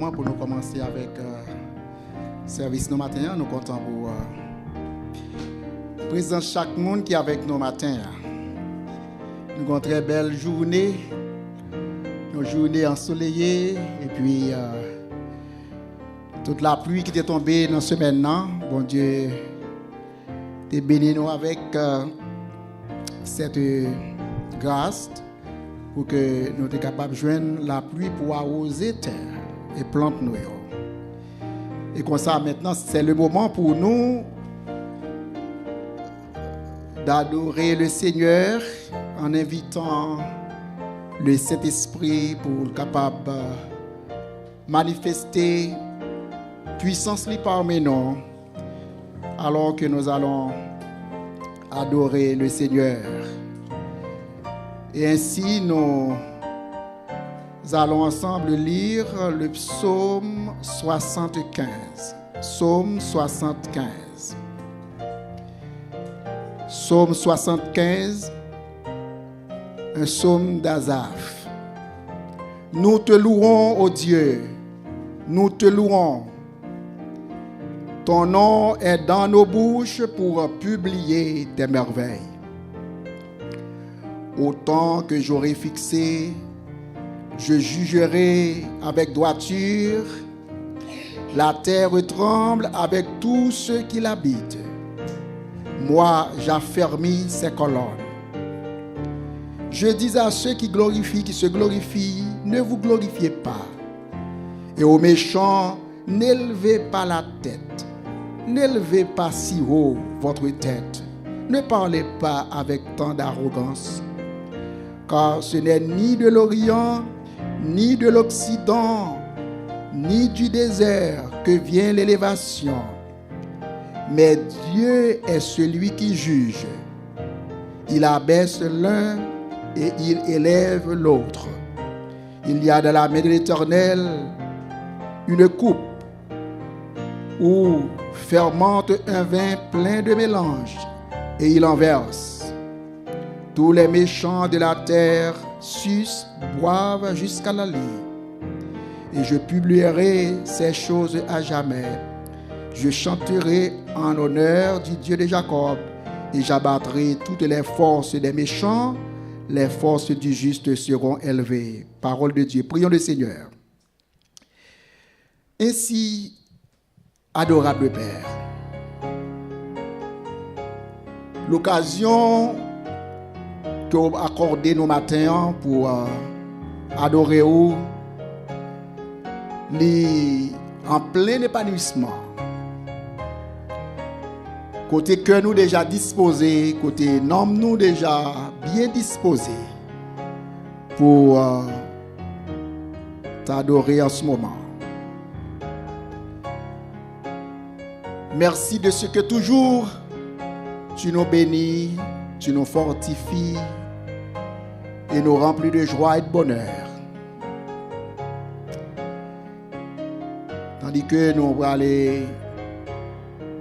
moment pour nous commencer avec service nos matins. Nous comptons pour présenter chaque monde qui est avec nous matin. Nous avons une très belle journée, une journée ensoleillée et puis toute la pluie qui est tombée dans ce maintenant. Bon Dieu, t'es béni nous avec cette grâce pour que nous soyons capables de joindre la pluie pour arroser terre et planter nous. Et comme ça, maintenant, c'est le moment pour nous d'adorer le Seigneur en invitant le Saint-Esprit pour être capable de manifester puissance parmi nous alors que nous allons adorer le Seigneur. Et ainsi, nous allons ensemble lire le psaume 75. Psaume 75. Psaume 75, un psaume d'Asaph. Nous te louons, ô Dieu, nous te louons. Ton nom est dans nos bouches pour publier tes merveilles. Autant que j'aurai fixé, je jugerai avec droiture. La terre tremble avec tous ceux qui l'habitent. Moi, j'affermis ses colonnes. Je dis à ceux qui se glorifient, ne vous glorifiez pas. Et aux méchants, n'élevez pas la tête. N'élevez pas si haut votre tête. Ne parlez pas avec tant d'arrogance. Car ce n'est ni de l'Orient, ni de l'Occident, ni du désert que vient l'élévation. Mais Dieu est celui qui juge. Il abaisse l'un et il élève l'autre. Il y a dans la main de l'Éternel une coupe où fermente un vin plein de mélange et il en verse. Tous les méchants de la terre sucent, boivent jusqu'à la lie. Et je publierai ces choses à jamais. Je chanterai en l'honneur du Dieu de Jacob et j'abattrai toutes les forces des méchants. Les forces du juste seront élevées. Parole de Dieu. Prions le Seigneur. Ainsi, adorable Père, l'occasion que vous accordez nos matins pour adorer vous, en plein épanouissement. Côté cœur nous déjà disposé, côté nombre nous déjà bien disposé pour t'adorer en ce moment. Merci de ce que toujours tu nous bénis, tu nous fortifies et nous remplis de joie et de bonheur. Tandis que nous allons aller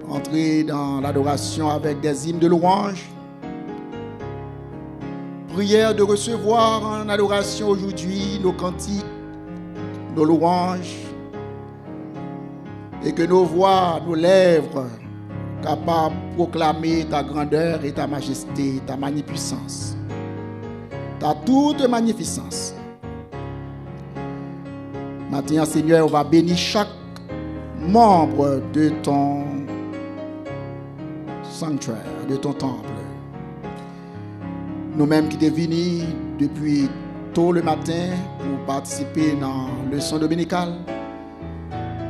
entrer dans l'adoration avec des hymnes de louange. Prière de recevoir en adoration aujourd'hui nos cantiques, nos louanges, et que nos voix, nos lèvres, capables de proclamer ta grandeur et ta majesté, ta magnificence, ta toute magnificence. Maintenant, Seigneur, on va bénir chaque membre de ton sanctuaire, de ton temple. Nous-mêmes qui sommes venus depuis tôt le matin pour participer dans le leçon dominicale,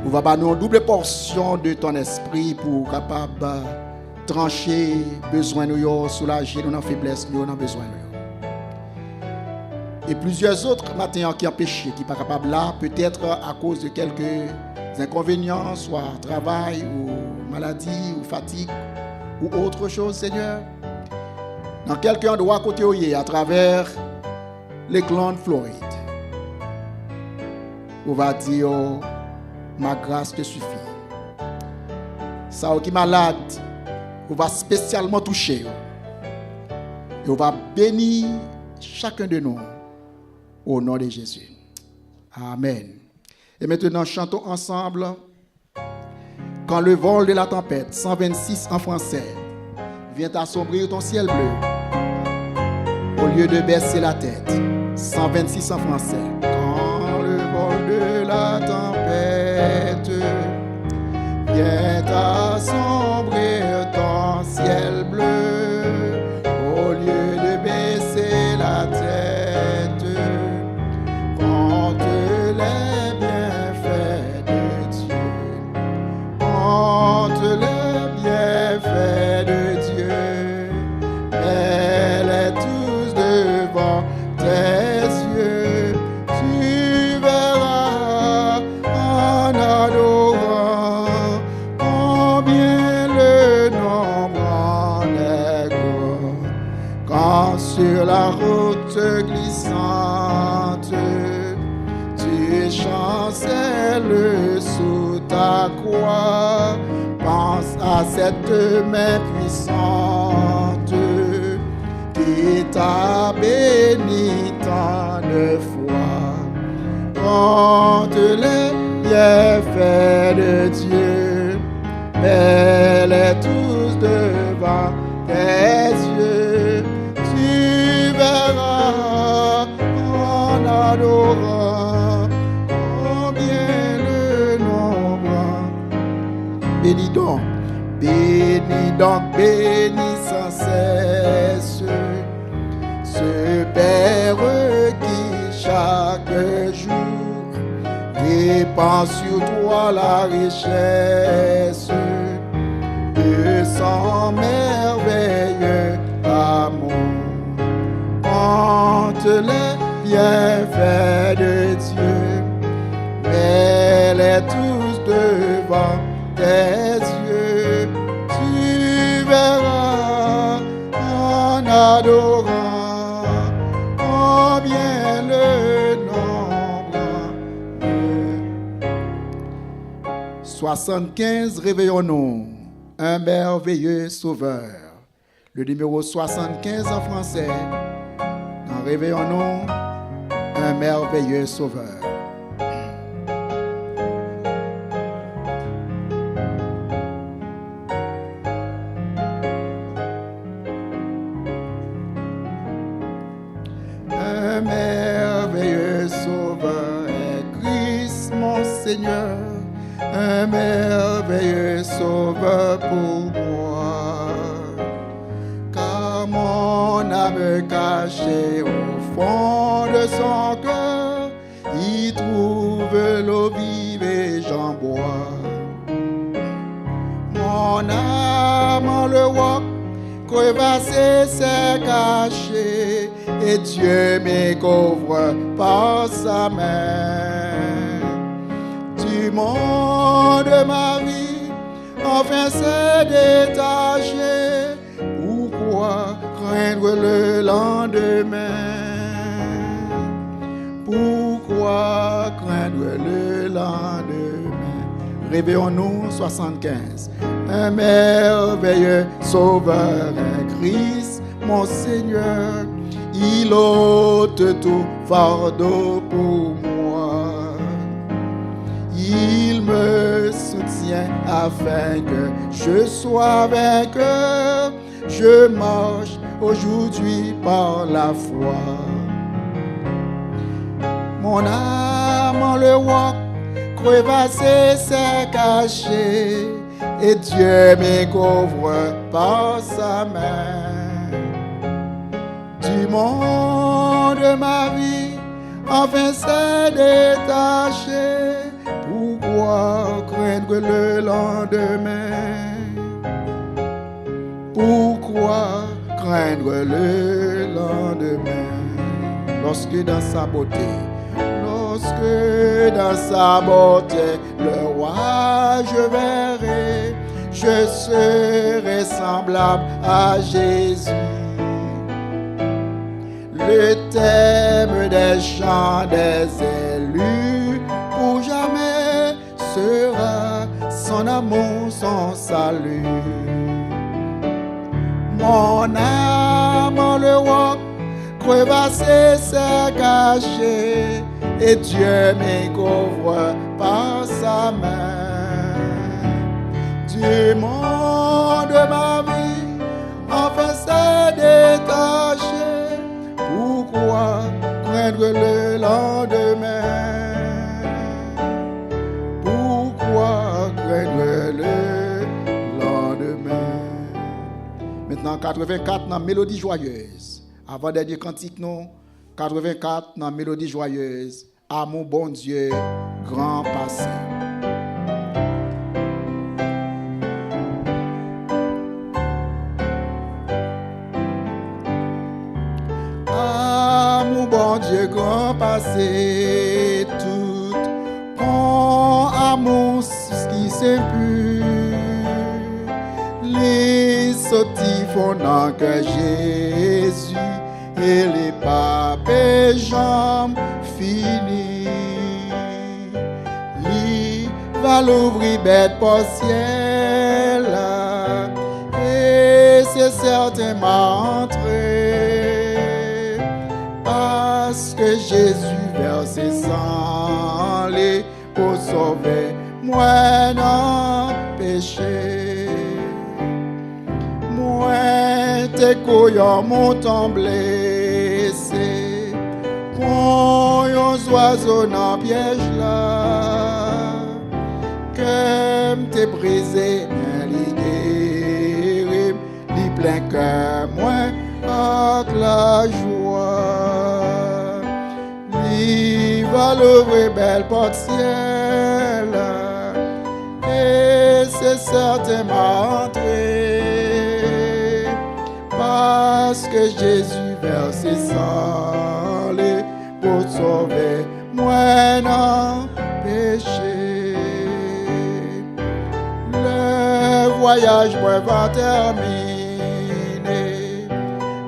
on va donner une double portion de ton esprit pour capable trancher besoin nous, soulager nos faiblesses, nous avons besoin nous. Et plusieurs autres matins qui ont péché, qui ne sont pas capables là, peut-être à cause de quelques inconvénients, soit travail ou maladie ou fatigue ou autre chose, Seigneur. Dans quelques endroits côté Oye, à travers les glandes florides, on va dire, ma grâce te suffit. Ça qui est malade, on va spécialement toucher. Et on va bénir chacun de nous au nom de Jésus. Amen. Et maintenant, chantons ensemble Quand le vol de la tempête, 126 en français, vient assombrir ton ciel bleu. Au lieu de baisser la tête, 126 en français. Quand le vol de la tempête vient assombrir ton ciel bleu, au lieu de baisser la tête, compte les bienfaits de Dieu. Compte les bienfaits de Dieu. Mets-les tous devant tes yeux. Tu verras en adorant combien le nombre en est grand. Quand sur la route glissante tu chancelles sous ta croix, pense à cette main puissante qui t'a béni tant de fois. Compte les bienfaits de Dieu, mets-les tous devant tes yeux. Tu verras en adorant combien le nombre. Bénis donc, bénis sans cesse ce Père qui chaque jour répand sur toi la richesse de son merveilleux amour. Compte les bienfaits de Dieu, mets-les tous devant tes yeux. Tu verras en adorant combien le nombre de 75, réveillons-nous, un merveilleux sauveur. Le numéro 75 en français, réveillons-nous, un merveilleux sauveur. Un merveilleux sauveur est Christ mon Seigneur, un merveilleux sauveur pour moi. Car mon âme cachée au fond de son cœur, y trouve l'eau vive et j'en bois. Mon âme en le roc crevassé s'est caché, et Dieu me couvre par sa main. Du monde de ma vie, enfin s'est détaché. Pourquoi craindre le lendemain? Pourquoi craindre le lendemain? Réveillons-nous, 75. Un merveilleux sauveur est Christ, mon Seigneur. Il ôte tout fardeau pour moi. Il me soutient afin que je sois vainqueur. Je marche aujourd'hui par la foi. Mon âme en le roc crevassé s'est caché, et Dieu me couvre par sa main. Du monde de ma vie, enfin s'est détaché. Pourquoi craindre le lendemain? Pourquoi craindre le lendemain? Lorsque dans sa beauté, le roi je verrai, je serai semblable à Jésus. Le thème des chants des élus pour jamais sera son amour, son salut. Mon âme en le roc crevassé s'est caché, et Dieu me couvre par sa main. Du monde de ma vie, enfin s'est détaché. Pourquoi craindre le lendemain? Pourquoi craindre le lendemain? Maintenant, 84 dans Mélodie joyeuse. Avant dernier cantique, non? 84 dans Mélodie joyeuse. À mon bon Dieu, grand passé. À mon bon Dieu, grand passé. Tout con amour qui s'est pu. Les sautis fondant que Jésus et les papes et jambes finies. Il va l'ouvrir bête pour ciel et c'est certainement entré parce que Jésus verse ses sang pour sauver moi dans péché. Moi tes couillons m'ont blessé, pour yon oiseaux dans piège là, que m'te brisé, li guéri, li plein cœur moi avec la joie, li va l'ouvrir belle porte ciel, et c'est certainement entré. Parce que Jésus verse ses sang pour sauver moi dans péché. Le voyage moi va terminer,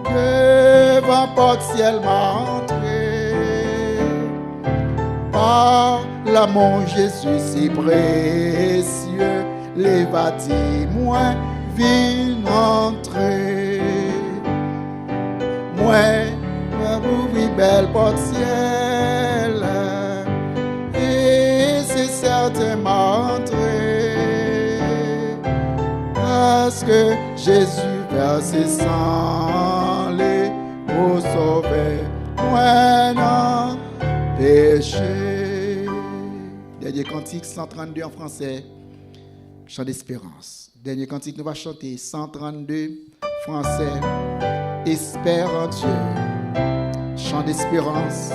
devant porte ciel m'entrer. Par l'amour Jésus si précieux, les bâtis moi viennent entrer. Moi, ouvrir belle porte ciel, et c'est certainement entré, parce que Jésus verse ses sang pour sauver moi dans péché. Dernier cantique 132 en français, chant d'espérance. Dernier cantique, nous allons chanter 132 français. Espère en Dieu. Chant d'espérance,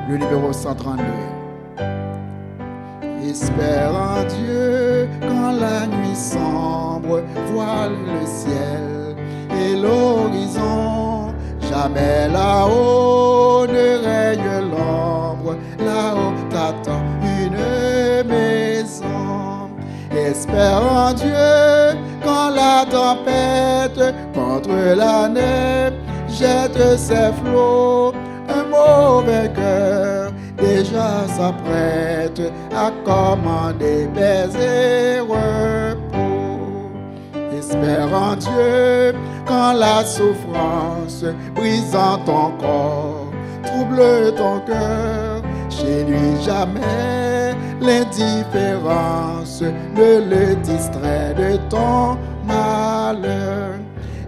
le numéro 132. Espère en Dieu quand la nuit sombre voile le ciel et l'horizon. Jamais là-haut ne règne l'ombre, là-haut t'attend une maison. Espère en Dieu quand la tempête contre la neige jette ses flots. Un mauvais cœur déjà s'apprête à commander paix et repos. Espère en Dieu quand la souffrance brisant ton corps trouble ton cœur. Chez lui jamais l'indifférence ne le distrait de ton malheur.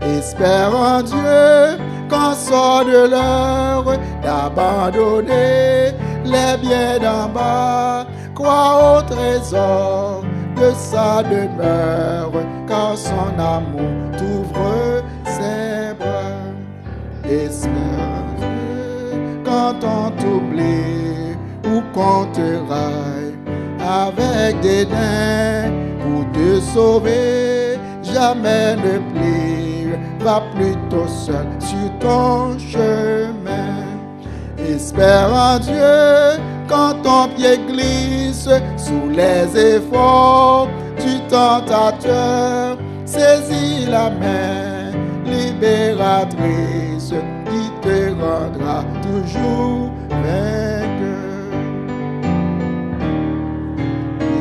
Espère en Dieu quand sort de l'heure d'abandonner les biens d'en bas. Crois au trésor de sa demeure, car son amour t'ouvre ses bras. Espère en Dieu quand on t'oublie ou qu'on te raille avec des nains pour te sauver. Jamais ne plie, va plutôt seul sur ton chemin. Espère en Dieu quand ton pied glisse sous les efforts du tentateur. Saisis la main libératrice qui te rendra toujours vainqueur.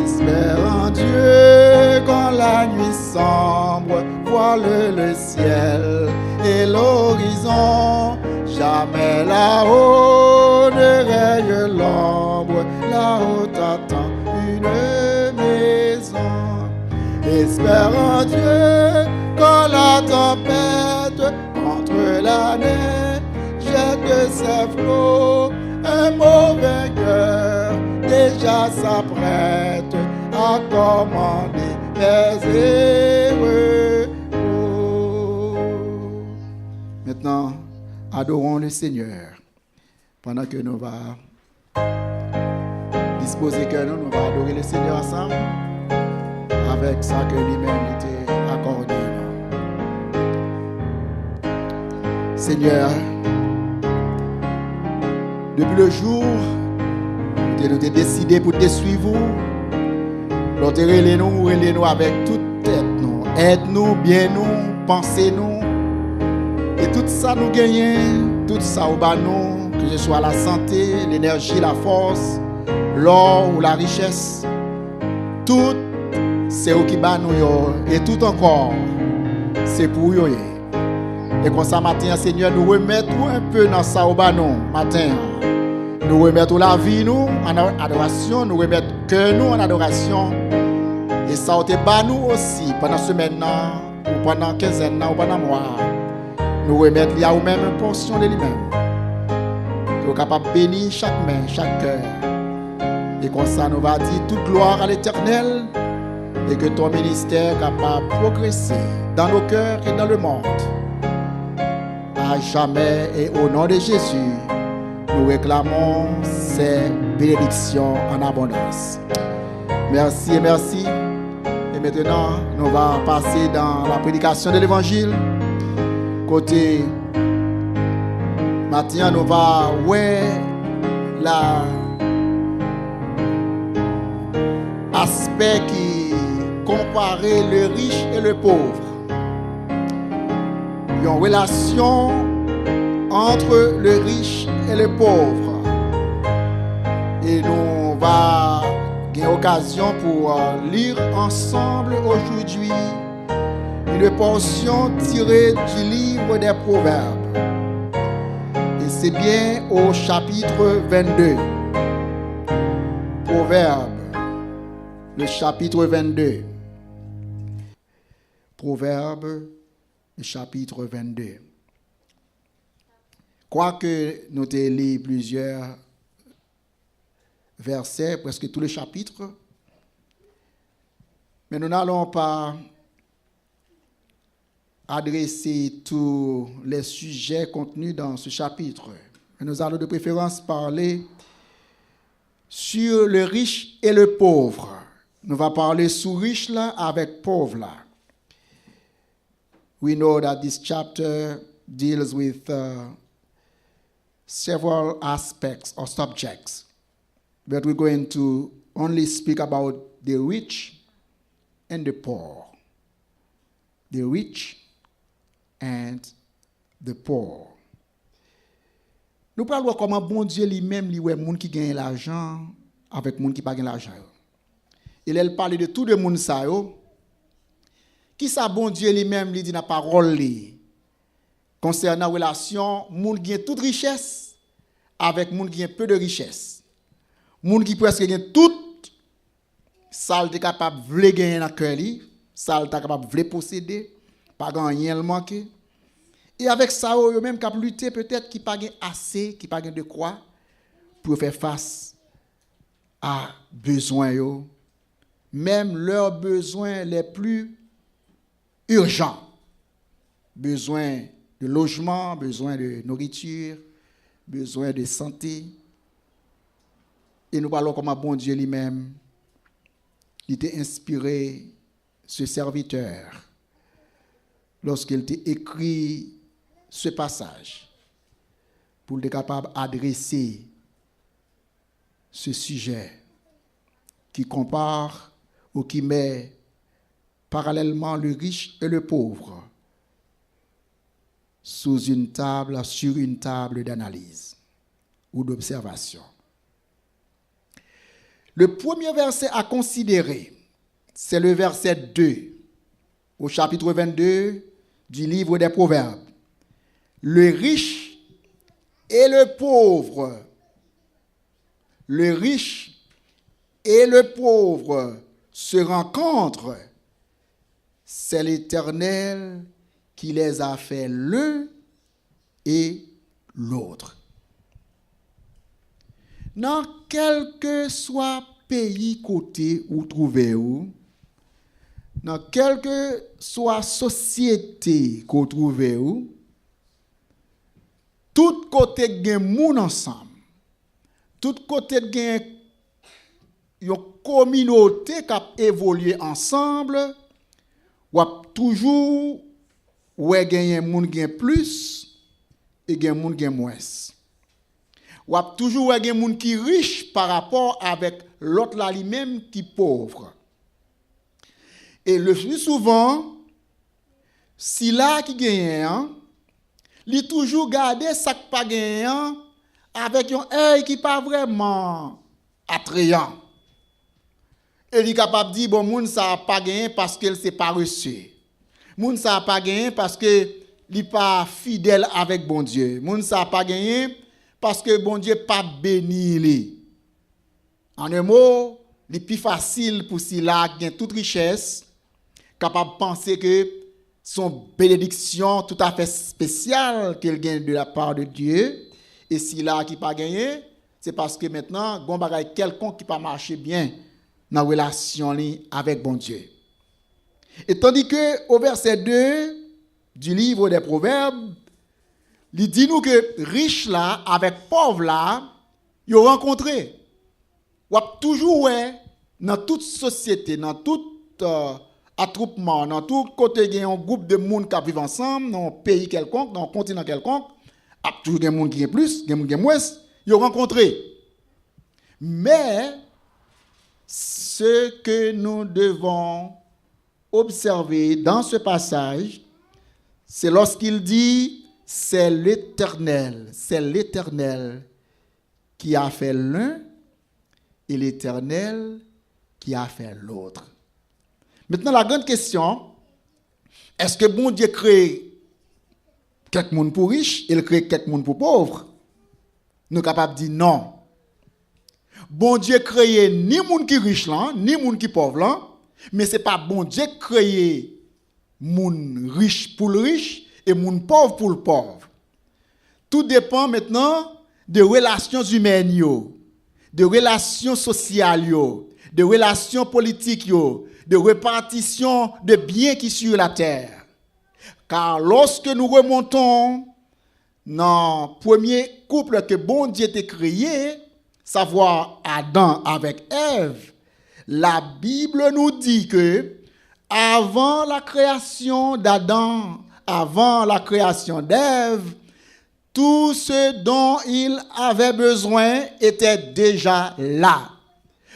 Espère en Dieu quand la nuit sombre voile le ciel et l'horizon. Jamais là-haut ne rêve merveille l'ombre, là-haut t'attend une maison. Espère en Dieu quand la tempête contre la neige jette ses flots. Un mauvais cœur déjà s'apprête à commander les heureux. Maintenant, adorons le Seigneur. Pendant que nous allons disposer que nous allons adorer le Seigneur ensemble avec ça que lui-même était accordé. Seigneur, depuis le jour où nous avons décidé pour te suivre, nous relais-nous avec toute tête. Aide-nous, bien nous, pensez-nous. Et tout ça nous gagnons, tout ça au bas nous, que ce soit la santé, l'énergie, la force, l'or ou la richesse. Tout, c'est au qui bat nous et tout encore, c'est pour eux. Et comme ça, matin, Seigneur, nous remettons un peu dans ça au bas nous, matin. Nous remettons la vie nous en adoration, nous remettons que nous en adoration. Et ça au bas nous aussi, pendant semaine, ou pendant 15 ans, ou pendant mois. Nous remettons là ou même une portion de lui-même. Nous sommes capables de bénir chaque main, chaque cœur. Et comme ça, nous va dire toute gloire à l'Éternel. Et que ton ministère est capable de progresser dans nos cœurs et dans le monde. À jamais et au nom de Jésus, nous réclamons ces bénédictions en abondance. Merci et merci. Et maintenant, nous allons passer dans la prédication de l'Évangile. Côté matin, nous allons voir l'aspect qui compare le riche et le pauvre. Il y a une relation entre le riche et le pauvre. Et nous allons avoir l'occasion pour lire ensemble aujourd'hui une portion tirée du livre des Proverbes. Et c'est bien au chapitre 22. Proverbes, le chapitre 22. Proverbes, le chapitre 22. Quoique nous ayons lu plusieurs versets, presque tous les chapitres, mais nous n'allons pas adresser tous les sujets contenus dans ce chapitre. Mais nous allons de préférence parler sur le riche et le pauvre. Nous allons parler sous riche là avec pauvre là. We know that this chapter deals with several aspects or subjects, but we're going to only speak about the rich and the poor. The rich and the poor. Nous parlons comment bon Dieu lui-même lui ouais monde qui gagne l'argent avec monde qui pas gagne l'argent. Il parle de tout le monde ça yo. Qui ça bon Dieu lui-même lui dit dans parole li concernant relation monde qui gagne toute richesse avec monde qui gagne peu de richesse. Monde qui presque gagne tout ça il est capable vle gagner dans cœur li, ça il est capable vle posséder, pas gagner le manquer. Et avec ça, ils même cap lutter peut-être qui pas assez, qui pas de quoi pour faire face à besoins yo, même leurs besoins les plus urgents. Besoin de logement, besoin de nourriture, besoin de santé. Et nous parlons comment bon Dieu lui-même il était inspiré ce serviteur lorsqu'il t'a écrit ce passage pour être capable d'adresser ce sujet qui compare ou qui met parallèlement le riche et le pauvre sur une table d'analyse ou d'observation. Le premier verset à considérer, c'est le verset 2 au chapitre 22 du livre des Proverbes. Le riche et le pauvre le riche et le pauvre se rencontrent, c'est l'Éternel qui les a fait l'un et l'autre. Dans quel que soit pays côté où trouvez-vous, dans quelle que soit société qu'on trouvez-vous, tout côté gen moun ensemble, tout côté gen une communauté qui a évolué ensemble, ou a toujours ouais gen moun gen plus et gen moun gen moins. Ou a toujours ouais gen moun qui riche par rapport avec l'autre là lui-même qui pauvre. Et le plus souvent, si là qui gagne, il toujours garder ça qui pas gagnant avec un œil qui pas vraiment attrayant. Et il est capable de dire bon moun ça pas gagné parce qu'il s'est pas reçu. Moun ça pas gagné parce que il pas fidèle avec bon Dieu. Moun ça pas gagné parce que bon Dieu pas béni lui. En un mot, il est plus facile pour si là gagne toute richesse capable de penser que son bénédiction tout à fait spéciale qu'elle gagne de la part de Dieu, et si là qui pas gagné, c'est parce que maintenant bon bagay quelconque qui pas marcher bien dans relation avec bon Dieu. Et tandis que au verset 2 du livre des Proverbes, il dit nous que riche là avec pauvre là, ils ont rencontré. Ou toujours ouais dans toute société, dans toute attroupement, dans tout côté, il y a un groupe de monde qui vivent ensemble, dans un pays quelconque, dans un continent quelconque, il y a toujours des gens qui ont plus, des gens qui ont moins, ils ont rencontré. Mais, ce que nous devons observer dans ce passage, c'est lorsqu'il dit, c'est l'Éternel qui a fait l'un et l'Éternel qui a fait l'autre. Maintenant, la grande question, est-ce que bon Dieu crée quelqu'un pour riche et il crée quelqu'un pour pauvre? Nous sommes capables de dire non. Bon Dieu crée ni moun qui riche là, ni moun qui pauvre là, mais ce n'est pas bon Dieu crée moun riche pour le riche et moun pauvre pour le pauvre. Tout dépend maintenant de relations humaines, de relations sociales, de relations politiques, de répartition de biens qui sont sur la terre. Car lorsque nous remontons dans le premier couple que bon Dieu a créé, savoir Adam avec Ève, la Bible nous dit que avant la création d'Adam, avant la création d'Ève, tout ce dont il avait besoin était déjà là.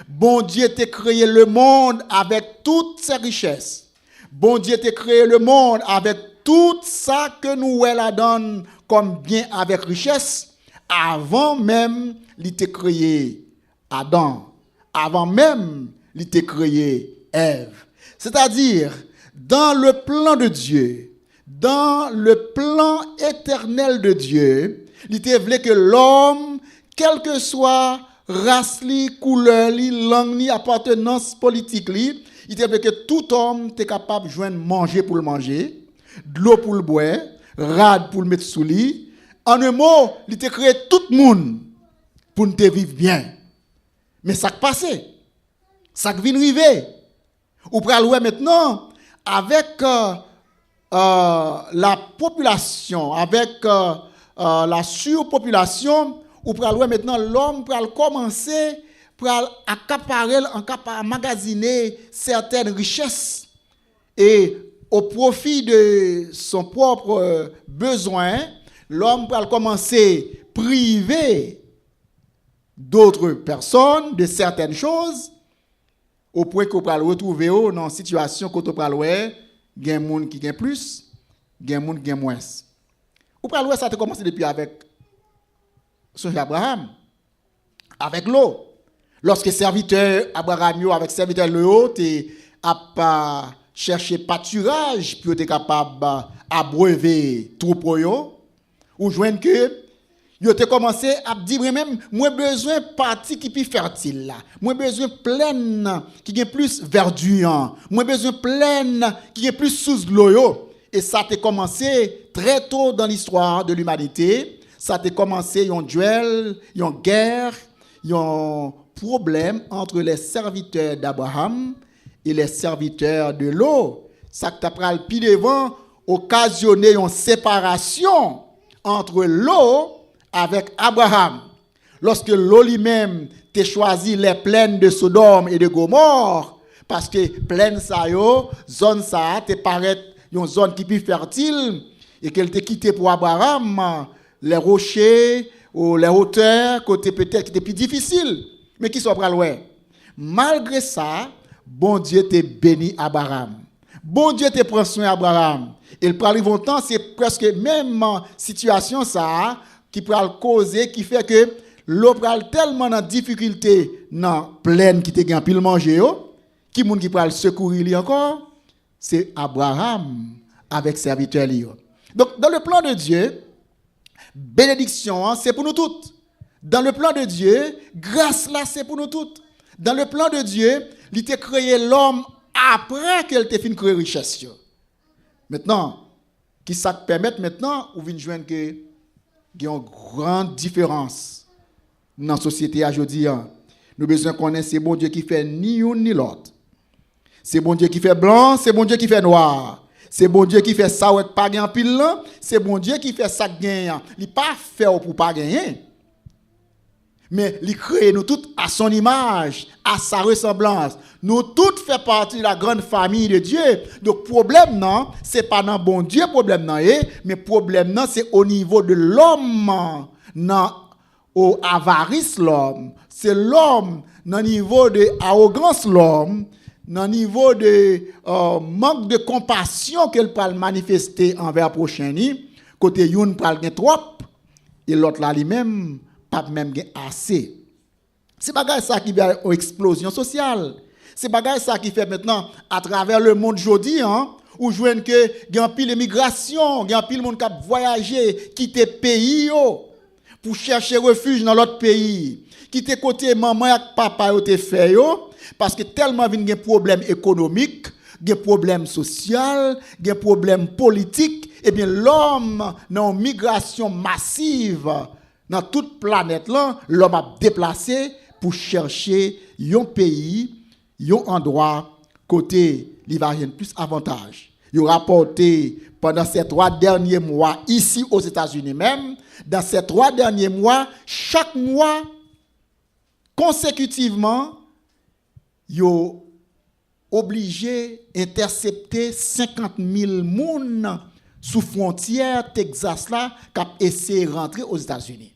Bon Dieu t'a créé le monde avec toutes ses richesses. Bon Dieu t'a créé le monde avec tout ça que nous la donne comme bien avec richesse. Avant même, il t'a créé Adam. Avant même, il t'a créé Ève. C'est-à-dire, dans le plan de Dieu, dans le plan éternel de Dieu, il t'a voulu que l'homme, quel que soit race, couleur, langue, appartenance politique, il t'a voulu que tout homme soit capable de joindre manger pour le manger, de l'eau pour le boire, rade pour le mettre sous lit. En un mot, il t'a créé tout le monde pour nous vivre bien. Mais ça qui passe, ça qui vient arriver. Ou pour aller maintenant, avec la population, avec la surpopulation, ou pour aller maintenant, l'homme pour commencer pour accaparer, emmagasiner certaines richesses et au profit de son propre besoin, l'homme peut commencer à priver d'autres personnes de certaines choses au point qu'on peut le retrouver dans une situation qu'on peut le il y a des gens qui gagnent plus, il y a des gens qui gagnent moins. Ou peut ça a commencé depuis avec son Abraham, avec l'eau. Lorsque serviteur Abraham avec serviteur Léo a cherché pâturage pour être capable d'abreuver troupeau, ou joindre que Yo te commencé à dire même moi besoin partie qui plus fertile là. Moi besoin pleine qui est plus verdure. Moi besoin pleine qui est plus sous l'eau yo. Et ça a commencé très tôt dans l'histoire de l'humanité. Ça a commencé un duel, une guerre, un problème entre les serviteurs d'Abraham et les serviteurs de l'eau. Ça t'a pris le pied devant occasionné une séparation entre l'eau avec Abraham. Lorsque l'eau lui-même t'a choisi les plaines de Sodome et de Gomorre, parce que plaine ça yo, zone ça te paraît une zone qui plus fertile et qu'elle t'a quitté pour Abraham, les rochers ou les hauteurs côté peut-être qui était plus difficile, mais qui sont pas loin. Malgré ça, bon Dieu t'a béni Abraham. Bon Dieu te prend soin Abraham. Et le arrive un temps, c'est presque même situation ça qui peut causer, qui fait que l'eau pral tellement en difficulté dans plaine qui te gagne pile manger qui moun qui pral secourir lui encore, c'est Abraham avec serviteur lui. Donc dans le plan de Dieu, bénédiction c'est pour nous toutes. Dans le plan de Dieu, grâce là c'est pour nous toutes. Dans le plan de Dieu, il t'a créé l'homme après qu'elle t'ait fait créer richesse. Maintenant, qui ça permet maintenant ou vinn joindre que il y a une grande différence dans la société aujourd'hui. Nous besoin connaître c'est bon Dieu qui fait ni une ni l'autre. C'est bon Dieu qui fait blanc, c'est bon Dieu qui fait noir. C'est bon Dieu qui fait ça ou pas gagner pile là, c'est bon Dieu qui fait ça gagner. Il pas fait pour pas gagner. Mais il crée nous toutes à son image, à sa ressemblance. Nous toutes faisons partie de la grande famille de Dieu. Donc problème non, c'est pas dans bon Dieu problème non mais problème non c'est au niveau de l'homme, non au avarice l'homme, c'est l'homme dans niveau de arrogance l'homme, dans niveau de manque de compassion qu'elle peut manifester envers prochain ni, côté youn pral gen trop et l'autre là lui-même pas même assez. C'est bagay ça qui fait une explosion sociale. C'est bagay ça qui fait maintenant à travers le monde aujourd'hui où joine que gen pile immigration, gen pile monde qui voyager, quitter pays pour chercher refuge dans l'autre pays. Quitter côté maman et papa yo te fait parce que tellement vinn gen problème économique, gen problème social, gen problème politique et bien l'homme dans une migration massive dans toute planète là, l'homme a déplacé pour chercher un pays, un endroit côté il va avoir plus avantage. Il a rapporté pendant ces 3 derniers mois ici aux États-Unis même, dans ces 3 derniers mois, chaque mois consécutivement, il a obligé d'intercepter 50 000 personnes sous frontière Texas là qui a essayé de rentrer aux États-Unis.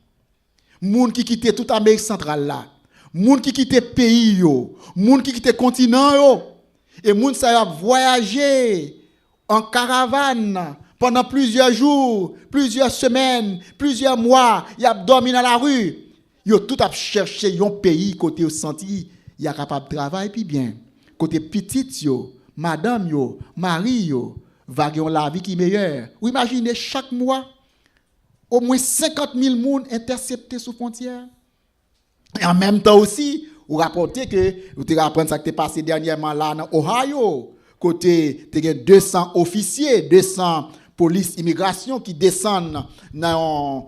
Moun qui quittent toute Amérique centrale là, moun qui quittent pays yo, moun qui quittent continent yo, et moun ça a voyagé en caravane pendant plusieurs jours, plusieurs semaines, plusieurs mois, y a dormi dans la rue. Yo tout a cherché un pays côté au senti, y a capable de travailler puis bien. Côté petite yo, madame yo, mari yo, va gagner la vie qui meilleure. Ou imaginez chaque mois au moins 50 000 personnes interceptées sous frontière. Et en même temps aussi, vous rapportez que, vous te rappelez ça qui est passé dernièrement là dans Ohio, côté, tu as 200 officiers, 200 police immigration qui descendent dans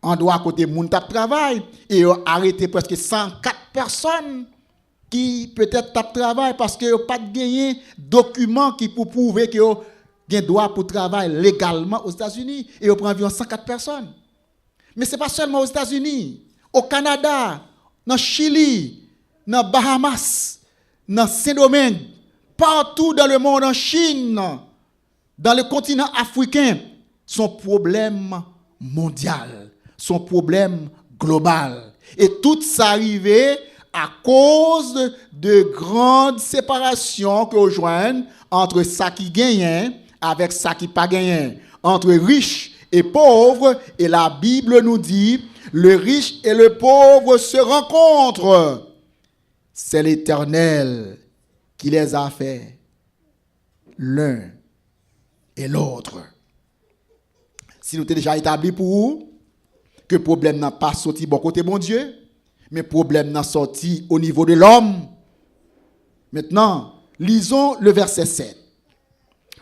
un endroit côté moun tap travail et ont arrêté presque 104 personnes qui peut-être tap travail parce que n'ont pas gagné document qui pour prouver que ont droit pour travailler légalement aux États-Unis et on prend environ 104 personnes. Mais c'est pas seulement aux États-Unis, au Canada, dans Chili, dans Bahamas, dans Saint-Domingue, partout dans le monde, en Chine, dans le continent africain, son problème mondial, son problème global. Et tout ça arrivé à cause de grandes séparations que rejoignent entre ça qui gagne avec ça qui pas gagne, entre riches et pauvres. Et la Bible nous dit, le riche et le pauvre se rencontrent. C'est l'Éternel qui les a fait l'un et l'autre. Si nous t'es déjà établi pour vous, que le problème n'a pas sorti bon côté bon Dieu, mais le problème n'a sorti au niveau de l'homme. Maintenant, lisons le verset 7.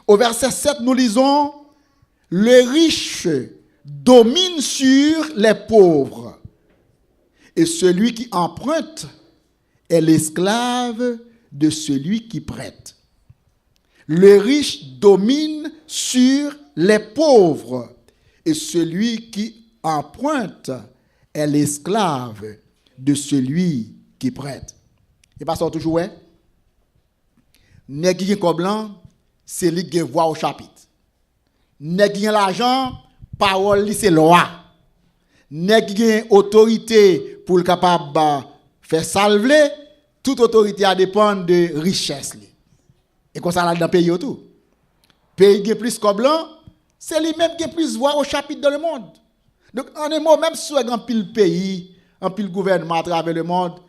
Au verset 7, nous lisons « Le riche domine sur les pauvres, et celui qui emprunte est l'esclave de celui qui prête. » Le riche domine sur les pauvres, et celui qui emprunte est l'esclave de celui qui prête. Et pas ça toujours, ouais? Nèg qui comme blanc, c'est lui qui voit au chapitre. Nèg qui l'argent, parole li c'est loi. Nèg qui autorité pour le capable faire salver, toute autorité a dépend de richesse li. Et comme ça là dans pays tout. Pays qui plus comme blanc, c'est lui-même qui plus voix au chapitre dans le monde. Donc en un mot, même si un pile pays, un pile gouvernement à travers le monde,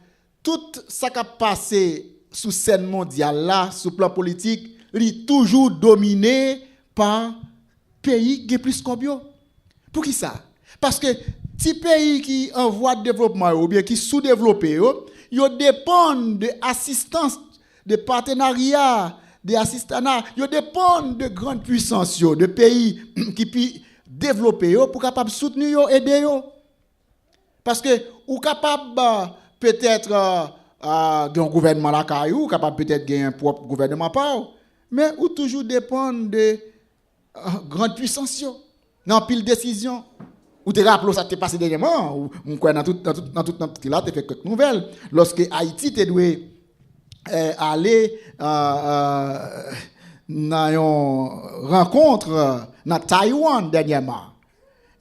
tout ça qui a passé sous scène mondiale là, sous plan politique, il est toujours dominé par pays qui plus comme. Pour qui ça? Parce que si pays qui en voie de développement ou bien qui sous-développé, ils dépendent de assistance, de partenariat, de assistance, ils dépendent de grandes puissances, de pays qui peuvent développer pour capable soutenir, aider. Parce que ou capable peut-être un gouvernement là caillou, capable peut-être gagner un propre gouvernement pas, mais ou toujours dépendent de grandes puissances. Dans pile décision. Ou te rappelles ça t'est passé dernièrement, ou dans tout là tu fait quelques nouvelles lorsque Haïti te doué aller dans une rencontre dans Taïwan dernièrement.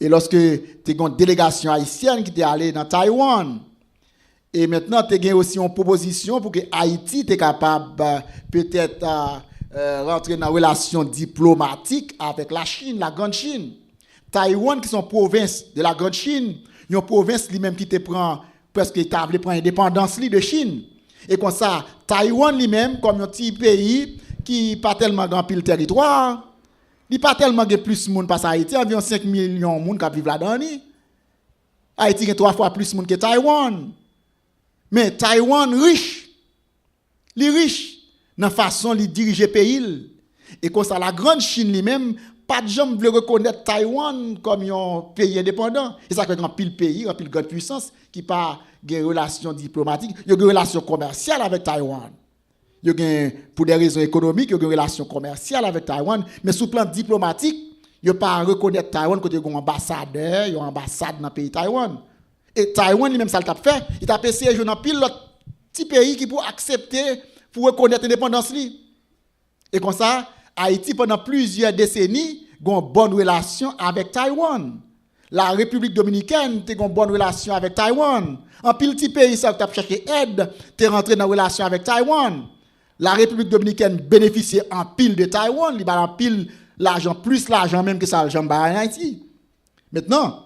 Et lorsque tu as une délégation haïtienne qui est allée dans Taïwan, et maintenant tu as aussi une proposition pour que Haïti soit capable peut-être rentrer dans une relation diplomatique avec la Chine, la Grande Chine. Taïwan, qui sont province de la Grande Chine, une province lui-même qui te prend presque établi prend indépendance de Chine. Et comme ça, Taïwan lui-même, comme un petit pays qui pas tellement grand pile territoire, il pas tellement de plus de monde parce Haïti, environ 5 millions de monde qui vivent là-dedans. Haïti a 3 fois plus de monde que Taïwan. Mais Taïwan riche. Il est riche dans la façon de diriger le pays. Et comme ça, la Grande Chine lui-même, pas de gens veulent reconnaître Taïwan comme un pays indépendant. Et ça fait un pile pays, un pile grande puissance qui pas des relations diplomatiques, il y a des relations commerciales avec Taïwan. Il y a pour des raisons économiques, il y a des relations commerciales avec Taïwan, mais sous le plan diplomatique, il n'y a pas à reconnaître Taïwan quand il y a un ambassadeur, il y a une ambassade dans le pays Taïwan. Et Taïwan lui-même ça le t'a fait, il t'a essayé de dans pile l'autre petit pays qui pour accepter pour reconnaître l'indépendance li. Et comme ça Haïti, pendant plusieurs décennies, a une bonne relation avec Taïwan. La République dominicaine a une bonne relation avec Taïwan. En pile petit pays, ça tu as cherché aide, tu es rentré dans une relation avec Taïwan. La République dominicaine bénéficie en pile de Taïwan, il a en pile l'argent, plus l'argent même que ça, l'argent en Haïti. Maintenant,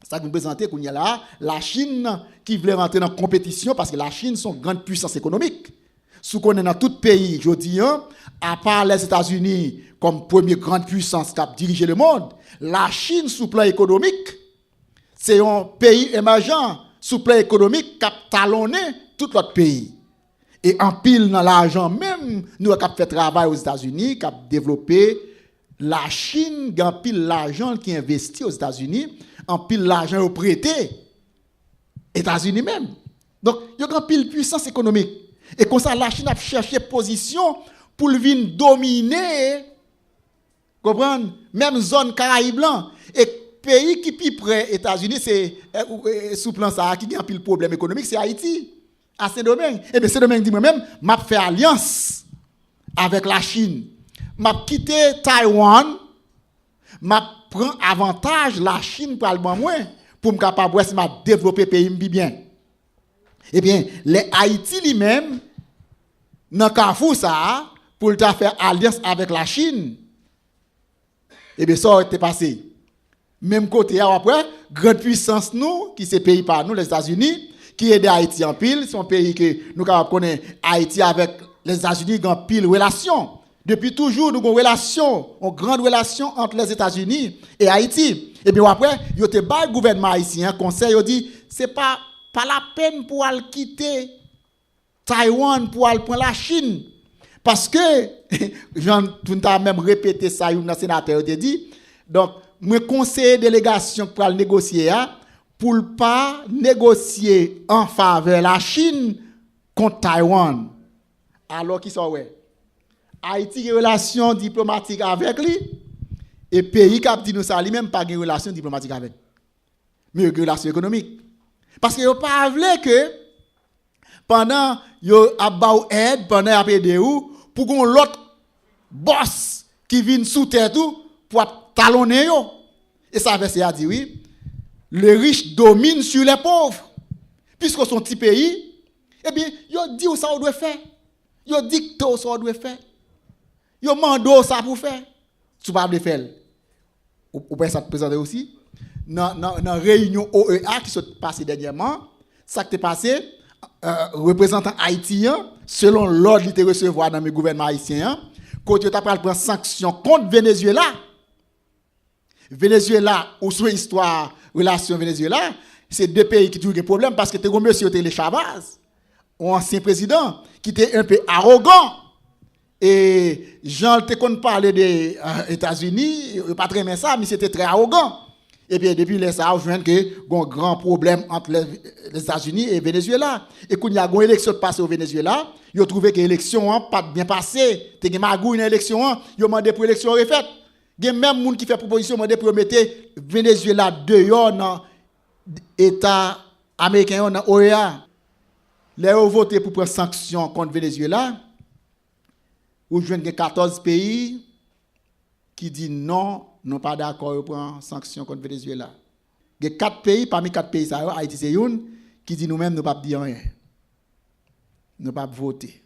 ça nous présente qu'on y a là, la Chine qui voulait rentrer dans la compétition parce que la Chine sont une grande puissance économique. Sous qu'on est dans tout pays, je dis, à part les États-Unis comme première grande puissance qui a dirigé le monde, la Chine, sous plan économique, c'est un pays émergent, sous plan économique, qui a talonné tout l'autre pays. Et en pile dans l'argent même, nous avons fait travail aux États-Unis, qui a développé la Chine, qui a pile l'argent qui investit aux États-Unis, en pile l'argent au prêté, États-Unis même. Donc, il y a une pile puissance économique. Et comme ça, la Chine a cherché position pour venir dominer, comprendre, même zone Caraïbes blanc. Et pays qui plus près États-Unis, c'est sous plan ça qui a un pile problème économique, c'est Haïti. À Saint-Domingue. Et bien Saint-Domingue dit moi-même, m'a fait alliance avec la Chine. M'a quitté Taïwan, m'a prend avantage la Chine pour le moins pour me capable de développer le pays bien. Eh bien, les Haïti lui-même, dans Carrefour ça, pour faire alliance avec la Chine, eh bien, ça a été passé. Même côté, après, grande puissance, nous, qui c'est pays par nous, les États-Unis, qui aide Haïti en pile, c'est un pays que nous connaissons Haïti avec les États-Unis en pile relation. Depuis toujours, nous avons une grande relation entre les États-Unis et Haïti. Et bien après, il y a le gouvernement haïtien, conseil, il dit, c'est pas la peine pour aller quitter Taïwan pour aller prendre la Chine. Parce que, Jean, tu as même répété ça, un sénateur te dit, donc, moi conseiller délégation pour aller négocier, pour ne pas négocier en faveur de la Chine contre Taïwan. Alors qu'ils sont, ouais. Haïti a une relation diplomatique avec lui, et pays qui a dit nous ça, lui-même pas une relation diplomatique avec. Mais une relation économique. Parce que vous ne pas voulu que pendant yo abou aide, pendant a aidé ou, pour qu'on l'autre boss qui vient sous terre tout, pour talonner yo. Et ça verset a dit oui, les riches dominent sur les pauvres. Puisque son petit pays, eh bien, yo dit où ça on doit faire. Yo dicte où ça on doit faire. Yo mando ça pour faire. Tu vas le faire. Ou peut ça te présenter aussi dans réunion OEA qui s'est passé dernièrement, ça qui est passé représentant haïtien selon l'ordre qu'il était recevoir dans le gouvernement haïtien, quand tu as pris sanction contre Venezuela. Venezuela ou sur histoire relation Venezuela, c'est deux pays qui ont des problèmes parce que tu as monsieur Télé Chavaz, un ancien président qui était un peu arrogant. Et Jean te qu'on parlait des États-Unis, pas très bien ça, mais c'était très arrogant. Et puis depuis les ça, on voit que y a un grand problème entre les États-Unis et Venezuela. Et quand il y a une élection passée au Venezuela, ils ont trouvé que l'élection n'a pas bien passé. Il y a une élection, ils ont demandé pour l'élection refaite. Il y a même des gens qui font proposition demandé pour mettre Venezuela dehors dans l'État américain, dans l'OEA. Les ont voté pour prendre sanctions contre Venezuela. Ou je viens 14 pays qui disent non, non pas d'accord pour prendre sanctions contre Venezuela. Il y a 4 pays, parmi 4 pays, ça, Haïti c'est une, qui dit nous-mêmes, nous ne pouvons pas dire rien. Nous ne pouvons pas voter.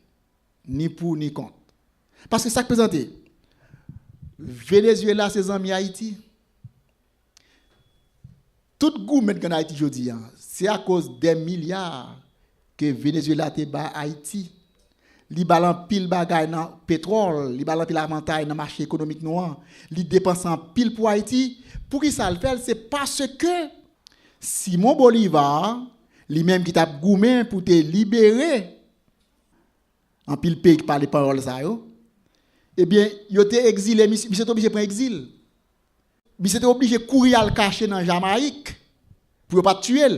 Ni pour, ni contre. Parce que ça que présenté. Venezuela, c'est amis Haïti. Tout le gouvernement en Haïti aujourd'hui, c'est à cause des milliards que Venezuela te bat Haïti. Li balan pile bagay dans pétrole, li balan pile avantage dans marché économique noir, li dépense en pile pour Haïti. Pour qui ça le fait, c'est parce que Simon Bolivar, lui-même qui t'a goumé pour te libérer en pile pays qui parle paroles ça yo. Eh bien, il était exilé, il s'est obligé de prendre exil. Il s'est obligé de courir à le cacher dans Jamaïque pour ne pas tuer.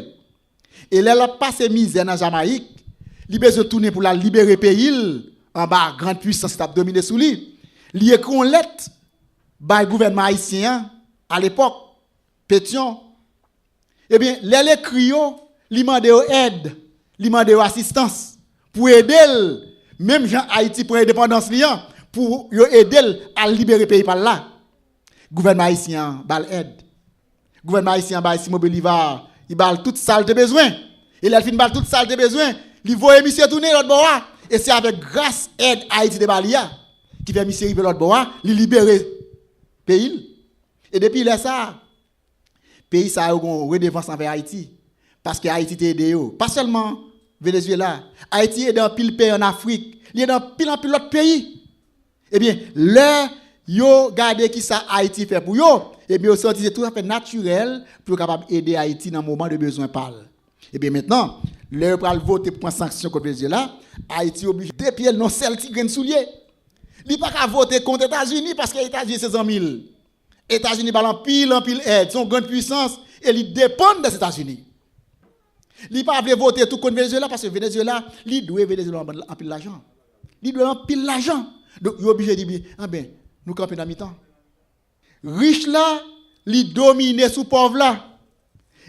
Et là, il a passé misère dans Jamaïque. Il a besoin de tourner pour la libérer pays en bas, grande puissance qui a dominé sous lui. Il a écrit une lettre par le gouvernement haïtien à l'époque, Pétion. Eh bien, les écrits, il a demandé aide, il a demandé assistance pour aider, même Jean Haïti pour l'indépendance, pour aider à libérer le pays par là. Le gouvernement haïtien a aide. Le gouvernement haïtien a Simon Bolivar, il a toute salle de besoin. Et il a fini par toute salle de besoin. Il voit monsieur tourner l'autre bord. Et c'est avec grâce aide Haïti de Balia qui fait monsieur river l'autre bord, il libérer le pays. Et depuis là, ça, le pays ça a une redevance envers Haïti. Parce que Haïti t'a aidé. Pas seulement Venezuela. Haïti est dans pile pays en Afrique. Il est dans pile autre pays. Eh bien, là, yo gardez qui ça Haïti fait pour yo. Eh bien, c'est tout à fait naturel pour capable aider Haïti dans un moment de besoin parle. Eh bien, maintenant, le pral voter pour une sanction contre Venezuela, Haïti obligé de pieds non celle qui gagne soulier. Il pas qu'à voter contre les États-Unis parce que les États-Unis c'est 100 000. Les États-Unis en pile aide, sont grande puissance et ils dépendent des États-Unis. Il pas veut voter tout contre Venezuela parce que Venezuela, il doit Venezuela en pile l'argent. Il doit en pile l'argent. Donc il est obligé de dire ah ben nous camper dans mi-temps. Riche là, il domine sous pauvre là.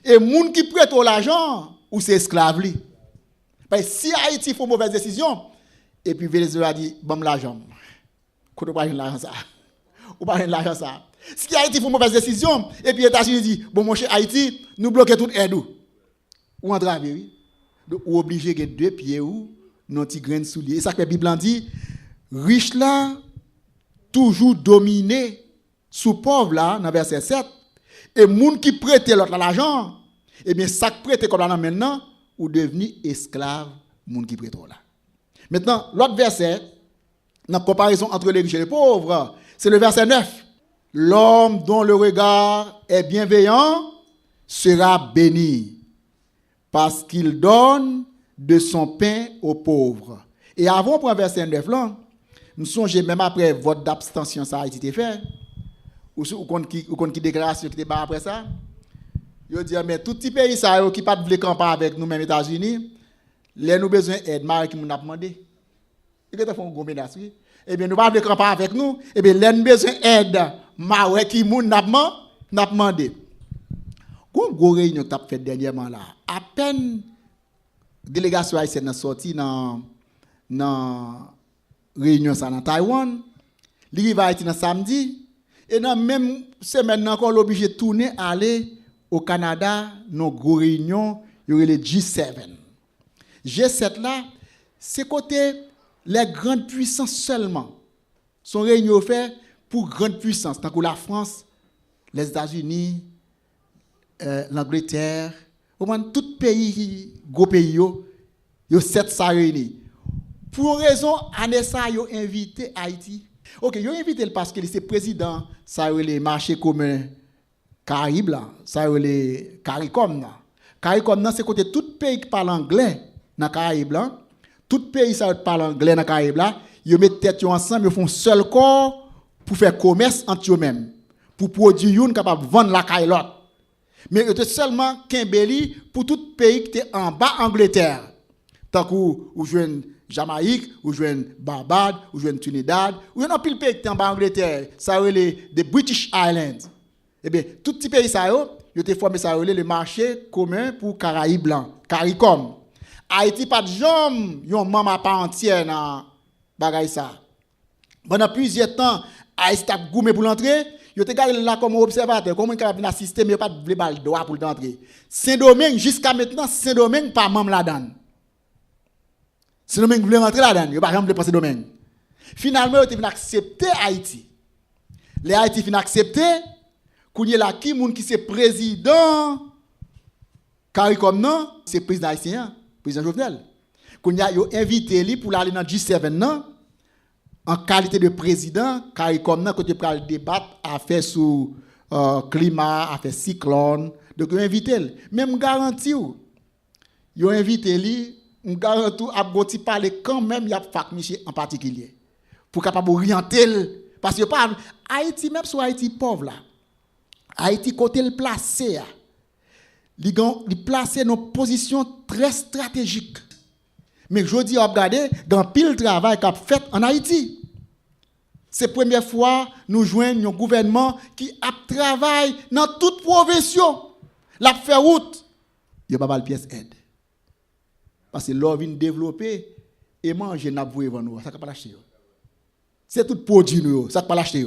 Et moun qui prête l'argent ou c'est esclave li. Parce que si Haïti fait une mauvaise décision, et puis Venezuela dit, bon l'argent. Qu'on ne pas l'argent ça. Ou pas l'argent ça. Si Haïti fait une mauvaise décision, et puis les États-Unis dit, bon mon cher Haïti, nous bloquons toute aide. Ou entraver, oui. Donc, ou obligé de deux pieds ou, non ti grain soulier. Et ça que la Bible dit, riche là, toujours dominé, sous pauvre là, dans verset 7, et moun qui prête l'autre l'argent, eh bien, ça qui prête comme là maintenant, ou devenu esclave, moun qui prête là. Maintenant, l'autre verset, dans la comparaison entre les riches et les pauvres, c'est le verset 9. L'homme dont le regard est bienveillant sera béni, parce qu'il donne de son pain aux pauvres. Et avant pour verset 9 là, nous songeons même après vote d'abstention ça a été fait, ou qui déclaration qui était après ça, il dit mais tout petit pays ça qui pas de camper avec nous même États-Unis, les nous besoin aide Marie qui nous a demandé. Et que font gros menace oui. Eh bien nous pas de camper avec nous, eh bien les nous besoin aide Marie qui nous n'a demandé. Gros réunion que tu as fait dernièrement là, à peine délégation haïtienne sorti dans réunion ça dans Taïwan, il va être dans samedi et dans même semaine encore l'obligé de tourner aller au Canada dans gros réunion, il y aurait le G7. G7 là, c'est côté les grandes puissances seulement. Son réunion fait pour grandes puissances tant que la France, les États-Unis, l'Angleterre, au moins tout pays, gros pays yo 7 ça réuni. Pour raison année ça yo invité Haïti. OK, yo invité parce que c'est président ça les marchés communs Caraïbes là, ça les CARICOM là. CARICOM là c'est côté tout pays qui parle anglais dans Caraïbes là. Tout pays ça parle anglais dans Caraïbes là, yo mettent tête ensemble, yo font seul corps pour faire commerce entre eux-mêmes, pour produire une capable vendre la caille l'autre. Mais il était seulement Kimbeli pour tout pays qui était en bas Angleterre. Tant que vous jouez Jamaïque, vous jouez Barbade, vous jouez Trinidad, ou un pile pays qui était en bas Angleterre, ça relève des British Islands. Eh bien, tout petit pays ça yo était formé ça relève le marché commun pour Caraïbes blancs, CARICOM. Haïti pas de jambes, yon membre à part entière dans bagay ça. Pendant plusieurs temps, Haïti a goumé pour l'entrée. Yo te gardé là comme observateur, comment capable d'assister mais pas de balle droit pour d'entrer. Saint-Domingue jusqu'à maintenant Saint-Domingue pas membre là-dedans. Saint-Domingue voulait rentrer là-dedans, yo pas jamais passer Domingue. Finalement, yo te vinn accepter Haïti. Les Haïti vinn accepter kounye la ki moun qui c'est président CARICOM non, c'est président haïtien, président Jovenel. Kounye yo invité lui pour aller dans G7 non. En qualité de président, CARICOM nan côté pour débattre affaire sur climat, affaire cyclone, donc yo invité lui. Même garantie ou yo invité lui, on garantit a goti parler quand même y a fac monsieur en particulier pour capable orienter parce que pas Haïti même sur Haïti pauvre là. Haïti côté le placé il placé dans une position très stratégique. Mais je dis, regardez, dans pile travail qu'a fait en Haïti. C'est la première fois nous joignons un gouvernement qui a travaillé dans toute profession. La fait route. Il n'y a pas de pièce aide. Parce que l'on vient développer et manger n'a pas nous, ça ne pas l'acheter. C'est tout produit nous, ça ne pas l'acheter.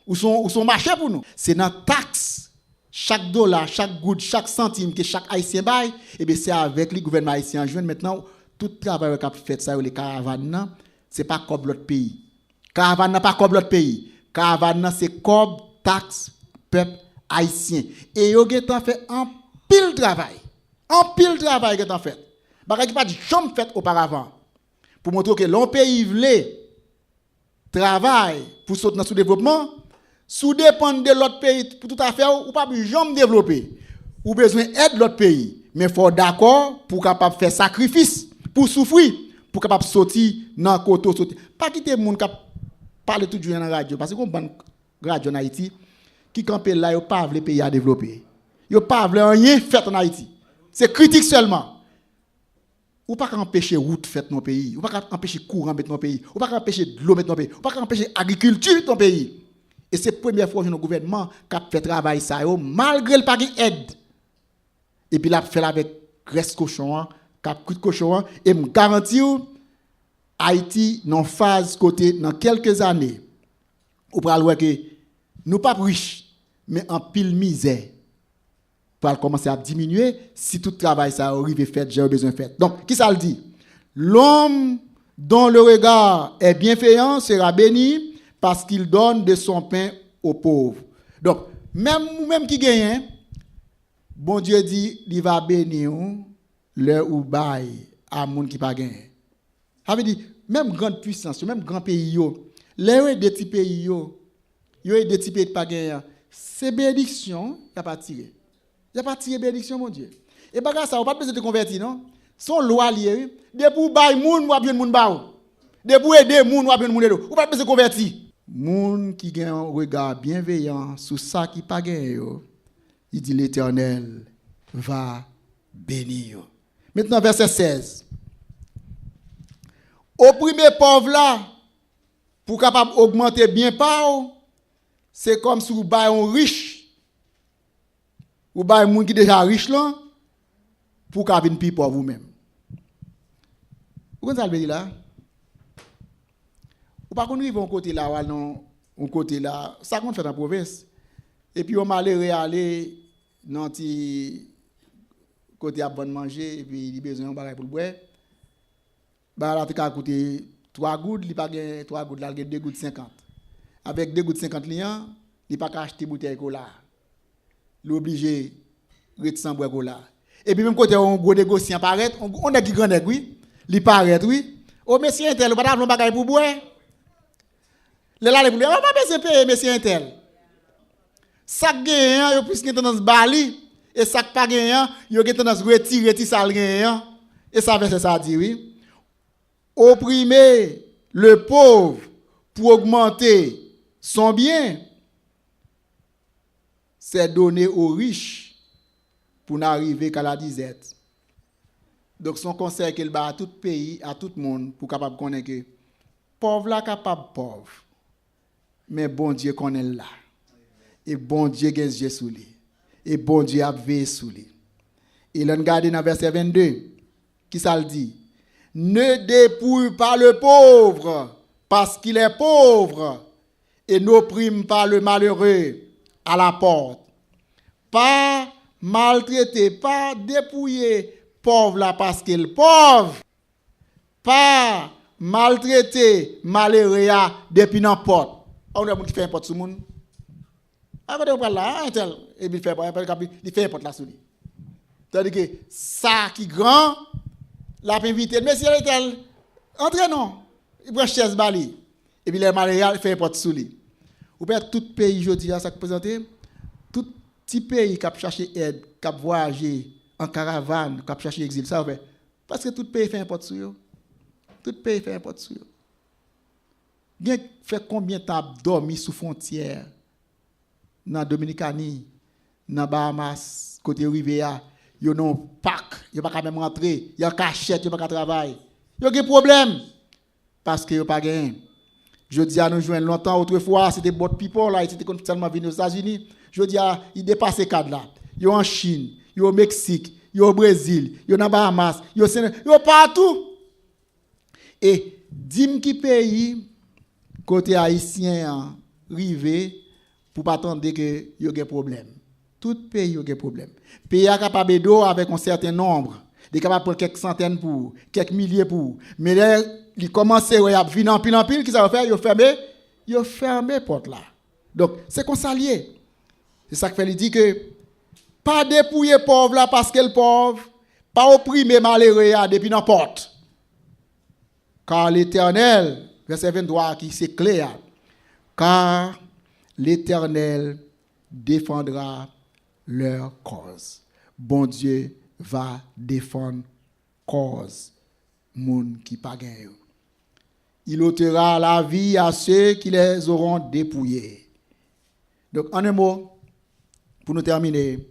Où sont marché pour nous? C'est dans taxe. Chaque dollar, chaque goutte, chaque centime que chaque haïtien bail, et bien c'est avec le gouvernement haïtien joindre maintenant tout travail qu'a fait ça les caravanes c'est pas comme l'autre pays. Caravane n'a pas comme l'autre pays. Caravane c'est comme taxe peuple haïtien. Et yo getan fait un pile travail. Un pile travail getan fait. Bagay qui pas de jamais fait auparavant. Pour montrer que l'on pays voulait travail pour sauter dans sous développement, sous dépend de l'autre pays pour tout à faire ou pas jamais développer. Ou besoin aide l'autre pays, mais faut d'accord pour capable faire sacrifice, pour souffrir, pour capable sortir dans côté sortir. Pas quitter monde qui parle tout dans la radio parce que on ban radio en Haïti qui campe là yo pas veut pays à développer. Yo pas veut rien fait en Haïti. C'est critique seulement. Ou pas empêcher route fait dans pays, ou pas empêcher courant mettre dans pays, ou pas empêcher de l'eau mettre dans pays, ou pas empêcher agriculture dans pays. Et c'est la première fois que le gouvernement qui a fait travail ça malgré le pas aide. Et puis, il a fait avec reste cochon, cap de cochon, et me garantit Haïti, dans phase côté, dans quelques années, on pourra voir que nous pas riches, mais en pile misère. Pour commencer à diminuer si tout travail ça arrive fait, j'ai besoin de faire. Donc, qui ça le dit? L'homme dont le regard est bienfaisant sera béni parce qu'il donne de son pain aux pauvres. Donc, même qui gagne, bon Dieu dit, il va bénir le ou bail à moun qui pas gagne. Ça veut dire, même grande puissance, même grand pays, les des petits pays, yo aidé type de pas gagner. C'est bénédiction, il a pas tiré. Il a pas tiré bénédiction mon Dieu. Et bagarre ça, on pas besoin de te convertir non. Son loi lié, de pour bail moun ou bien moun ba ou. De pour aider moun ou bien moun aider. Ou pas besoin de convertir. Moun qui gagne un regard bienveillant sur ça qui pas gagne yo. Il dit l'Éternel va bénir. Maintenant verset 16. Opprimer pauvre là pour capable augmenter bien pas, c'est comme si vous bail un riche ou bail moun qui déjà riche là pour capable venir plus pauvre vous-même. Vous comprenez ça le là? Ou pas qu'on arrive un côté là ou non un côté là, ça qu'on fait dans la province. Et puis on m'a aller dans petit côté à bon manger et puis il a besoin de bagage pour boire. Bah là t'as coûté 3 gouttes, il pas gain 3 gouttes là, il 2 gouttes 50. Avec 2 gouttes 50 liens, il pas acheter bouteille cola. Il obligé rester sans boire cola. Et puis même côté on gros négociant paraît, on est qui grand nèg oui, il paraît oui. Oh monsieur Intel, on pas avoir bagage pour boire. Les là les pour on pas besoin payer monsieur Intel. Ça gagnant, yo plus que tendance bali et ça pas gagnant, yo gen tendance retirer ti sal gagnant. Et ça verset ça dit oui. Opprimer le pauvre pour augmenter son bien, c'est donner aux riches pour n'arriver qu'à la disette. Donc son conseil qu'il bat à tout pays, à tout le monde, pour capable connaître que pauvre là capable pauvre, mais bon Dieu connaît là. Et bon Dieu gagne Dieu sous lui. Et bon Dieu a veillé sous lui. Et l'on regarde dans verset 22, qui ça le dit? Ne dépouille pas le pauvre parce qu'il est pauvre et n'opprime pas le malheureux à la porte. Pas maltraiter, pas dépouiller pauvre là parce qu'il est pauvre. Pas maltraiter malheureux depuis n'importe. On a qui fait n'importe sur monde. Après on parle là, tel et il fait n'importe là sur lui. C'est-à-dire que ça qui grand la invité monsieur tel entre non, il prend chaise bali et puis les malheureux fait n'importe sur lui. Ou bien tout pays jodi ça présenter tout petit pays qui a cherché aide, qui a voyagé en caravane, qui a cherché exil ça fait parce que tout pays fait n'importe sur eux. Tout pays fait n'importe sur eux. Bien fait combien de temps dormi sous frontière dans Dominicanie, dans Bahamas, côté Rivera, yo non pack, yo pas même rentrer, yo cachette, yo pas travailler. Yo gen problème parce que yo pas gain. Je dis à nous joindre longtemps autrefois, c'était bot people là, c'était seulement venu aux États-Unis. Je dis à il dépasse cadre là. Yo en Chine, yo au Mexique, yo au Brésil, yo dans Bahamas, yo partout. Et dim qui pays côté haïtien rivé pour pas attendre que y ait problème. Tout pays y a problème. Pays est capable d'eau avec un certain nombre, il est capable pour quelques centaines pour, quelques milliers pour. Mais là, il commence à venir en pile, qui ça va faire? Il fermé porte là. Donc c'est qu'on s'allie. C'est ça que fait il dit que pas dépouiller pauvre là parce qu'elle pauvre, pas opprimer malheureux depuis n'importe. Car l'Éternel, verset 23 qui c'est clair, car l'Éternel défendra leur cause. Bon Dieu va défendre cause moun qui pas gagne. Il ôtera la vie à ceux qui les auront dépouillés. Donc en un mot, pour nous terminer,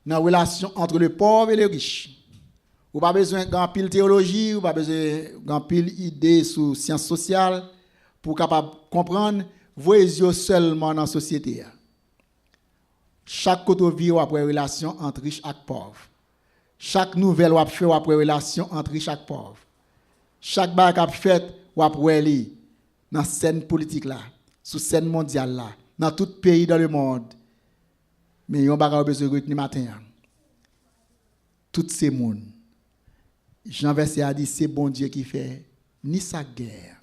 dans la relation entre le pauvre et le riche, ou pas besoin d'un pile théologie, ou pas besoin d'un pile idée sur sciences sociales pour capable comprendre. Voyez seulement dans la société. Chaque côté vie après relation entre riche et pauvre. Chaque nouvelle ou fait après relation entre riche et pauvre. Chaque bagarre fait ou après li dans scène politique là, sous scène mondiale là, dans tout pays dans le monde. Mais yon bagarre besoin retenir matin. Tout ces monde. Jean Verset a dit c'est bon Dieu qui fait ni sa guerre,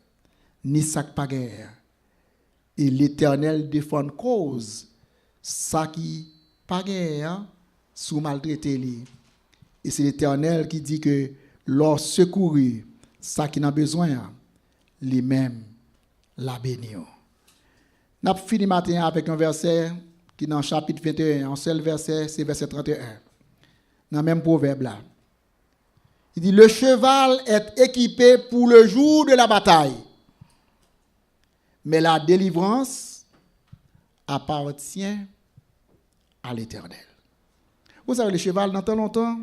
ni sa pas guerre. Et l'Éternel défend cause ça qui pas guerre sous maltraité li. Et c'est l'Éternel qui dit que leur secouru ça qui n'a besoin lui-même la bénir. Nous avons fini matin avec un verset qui est dans le chapitre 21, un seul verset, c'est verset 31. Dans le même proverbe là. Il dit, le cheval est équipé pour le jour de la bataille, mais la délivrance appartient à l'Éternel. Vous savez, le cheval, dans tant longtemps,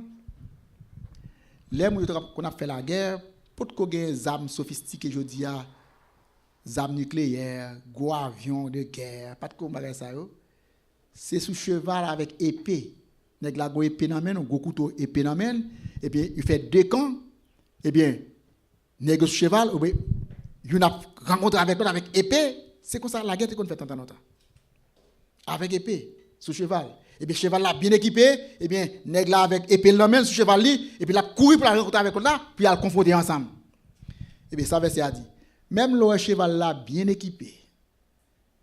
les gens qu'on a fait la guerre, pour qu'on ait des armes sophistiquées, je dis, des armes nucléaires, gros avions de guerre, pas de combat ça. C'est sous cheval avec épée. Nèg la go épée dans main, gros couteau épée dans main, et puis il fait deux camps. Et bien, nèg sous cheval, il a rencontré avec l'autre avec épée. C'est comme ça la guerre qu'on fait tant longtemps. Avec épée sous cheval. Et bien cheval là bien équipé, et bien nèg là avec épée dans main sous cheval li, et puis la courir pour la rencontrer avec l'autre là, puis la confronter ensemble. Et bien ça verset a dit, même le cheval là bien équipé.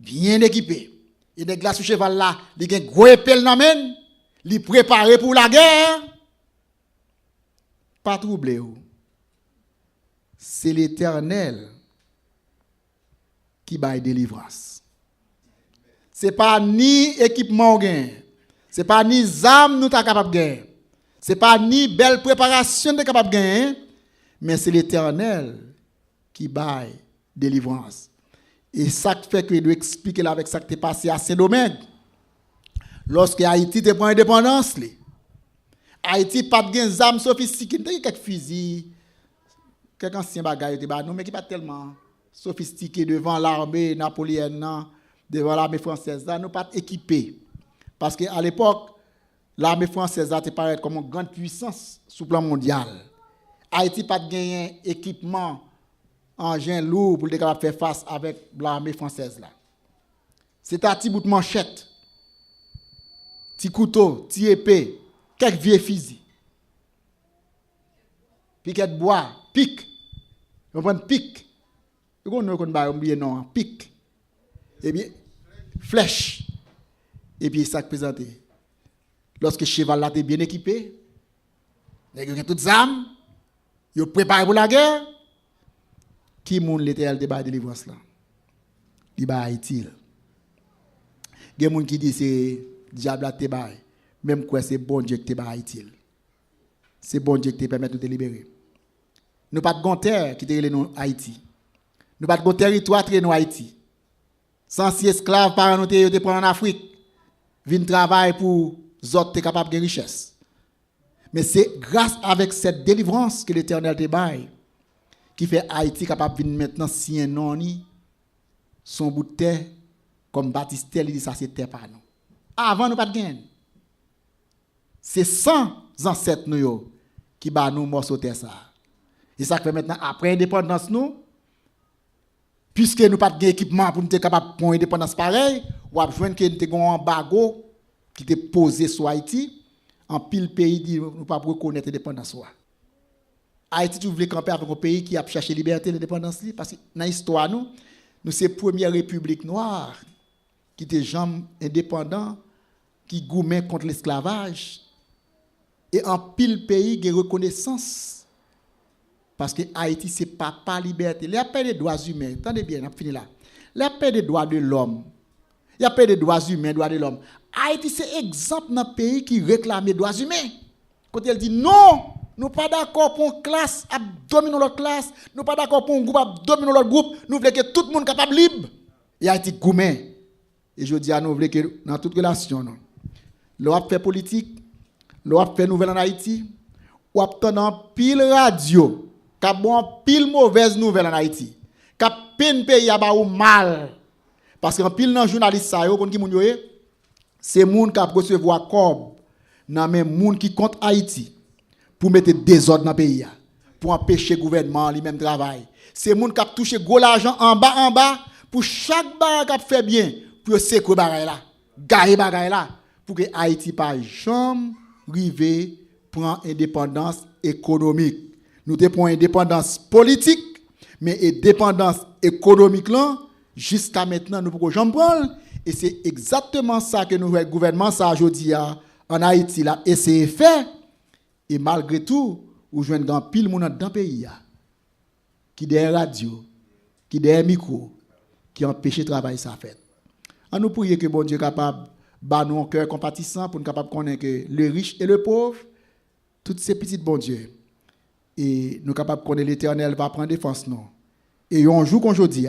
Et nèg là sous cheval là, il a gros épée dans main. Li préparé pour la guerre, pas troublé. C'est l'Éternel qui baille délivrance. C'est pas ni équipement gain, c'est pas ni armes nous ta capable gain, c'est pas ni belle préparation de capable gain, mais c'est l'Éternel qui baille délivrance. Et ça fait que je dois expliquer là avec ça qui est passé à Saint-Domingue. Lorsque Haïti te prend indépendance, Haïti pas de armes sophistiquées, quelques fusils, quelques anciens bagages, mais qui pas tellement sophistiqués devant l'armée napoléonienne, devant l'armée française, nous pas équipés. Parce qu'à l'époque, l'armée française était paraît comme une grande puissance sur le plan mondial. Haïti pas de équipement, engin lourd pour être faire face avec l'armée française là. C'est un petit bout de manchette. Petit couteau, petit épée, quelques vieux fusils. Piquet de bois, pic. On prend pic. On a oublié non, pic. Et bien, flèche. Et puis ça présenté. Lorsque le cheval là est bien équipé, il a toutes les armes, il est préparé pour la guerre. Qui moun l'Éternel de délivrance là? Il va Haïti. Il y a des gens qui disent c'est diable à te bail. Même quoi c'est bon Dieu qui te bail Haïti. C'est bon Dieu qui te permet de te libérer. Nous pas de terre qui te relève Haïti. Nous pas de territoire qui nous Haïti. Sans si esclaves par nous te prendre en Afrique, viennent travailler pour autres te capable de richesse. Mais c'est grâce avec cette délivrance que l'Éternel te bail qui fait Haïti capable de venir maintenant si un non son bout de terre comme Baptistel il dit ça c'est terre par nous. Avant nous pas de gain. C'est 100 ancêtres nous qui ba nous morceau terre ça. Et ça fait maintenant après indépendance nous puisque nous pas de équipement pour nous être capable pour indépendance pareil, ou a joindre que nous avons un embargo qui était posé sur Haïti, en pile pays dit nous pas reconnaître l'indépendance. Haïti tu voulais camper avec un pays qui a cherché liberté et l'indépendance parce que dans l'histoire nous c'est la première république noire qui était jamais indépendant qui goumait contre l'esclavage et en pile pays qui reconnaissance parce que Haïti c'est papa liberté. Il y a pas de droits humains, attendez bien, on a fini là. Il y a pas de droits de l'homme. Il y a pas de droits humains, droits de l'homme. Haïti c'est exemple dans pays qui réclame les droits humains. Quand elle dit non, nous pas d'accord pour une classe à dominer l'autre classe, nous pas d'accord pour un groupe à dominer l'autre groupe, nous voulons que tout le monde capable libre. Et Haïti goumé. Et je dis à nous voulons que dans toute relation non. L'Europe fait politique, l'Europe fait nouvelle en Haïti, ou attendant pile radio, qu'a bon pile mauvaise nouvelle en Haïti, qu'a peine pays à ba ou mal. Parce qu'en pile nan journaliste ça yo kon ki moun yo c'est moun qui recevoir corps nan même moun qui compte Haïti pour mettre désordre dans pays pour empêcher gouvernement lui même travail. C'est moun qui touché gros l'argent en bas pour chaque bagage qui fait bien pour sécuriser bagay là, garer bagay là pour que Haïti pas jamais river prend indépendance économique. Nous te prenons indépendance politique mais indépendance économique là jusqu'à maintenant nous pouvons jamais prendre et c'est exactement ça que nous le gouvernement ça aujourd'hui en Haïti là essayé faire et malgré tout ou joindre grand pile monde dans pays qui derrière radio qui derrière micro qui empêche travail ça fait À nous prier que bon Dieu capable bah nous un cœur compatissant pour nous capable connaître que le riche et le pauvre, toutes ces petites bon Dieu. Et nous capables connaître l'Éternel va prendre défense non. Et un jour qu'aujourd'hui,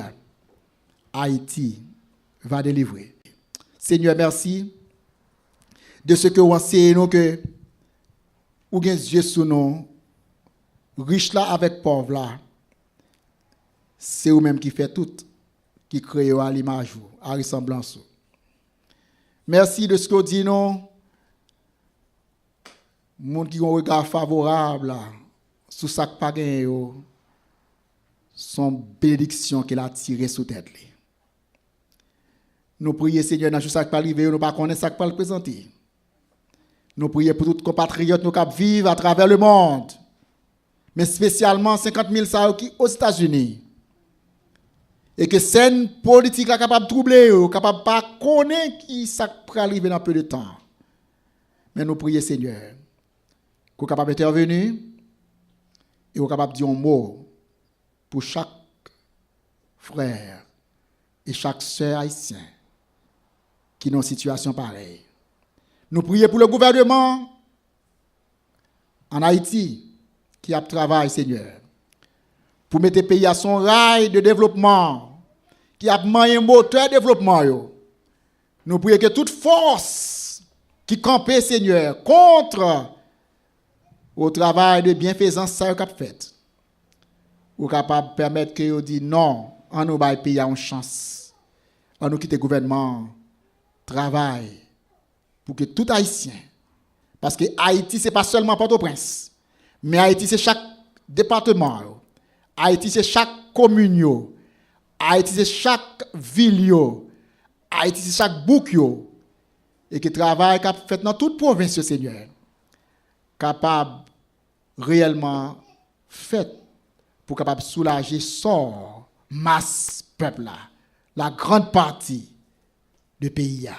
Haïti va délivrer. Seigneur, merci de ce que vous enseignez nous que ou bien Dieu sous nous, riche là avec pauvre là, c'est vous-même qui fait tout, qui crée à l'image, à ressemblance. Merci de ce que vous dites nous, gens qui ont un regard favorable là, sous ça que pas gagné, son bénédiction qu'il a tiré sous tête. Nous prions, Seigneur, dans ça qui peut arriver, nous ne connaissons pas ça qui peut le présenter. Nous prions pour tous les compatriotes nous qui vivent à travers le monde, mais spécialement 50 000 ça qui aux États-Unis. Et que scène politique là capable de troubler, capable pas connaître qui ça peut arriver dans peu de temps. Mais nous prions, Seigneur, qu'on capable d'intervenir et qu'on capable de dire un mot pour chaque frère et chaque sœur haïtien qui est dans une situation pareille. Nous prions pour le gouvernement en Haïti qui a travaillé, Seigneur, pour mettre le pays à son rail de développement, qui a mis un moteur de développement. Nous prions que toute force qui campait, Seigneur, contre au travail de bienfaisance ça qu'a fait, ou capable de permettre que vous dit non, on nous va payer une chance, on nous quitte le gouvernement, travail pour que tout Haïtien, parce que Haïti c'est pas seulement Port-au-Prince, mais Haïti c'est chaque département, Haïti c'est chaque commune, Haïti c'est chaque ville, Haïti c'est chaque bouc, et que travail qu'a fait dans toute province, Seigneur, capable réellement fait pour capable soulager sort masse peuple là, la grande partie du pays.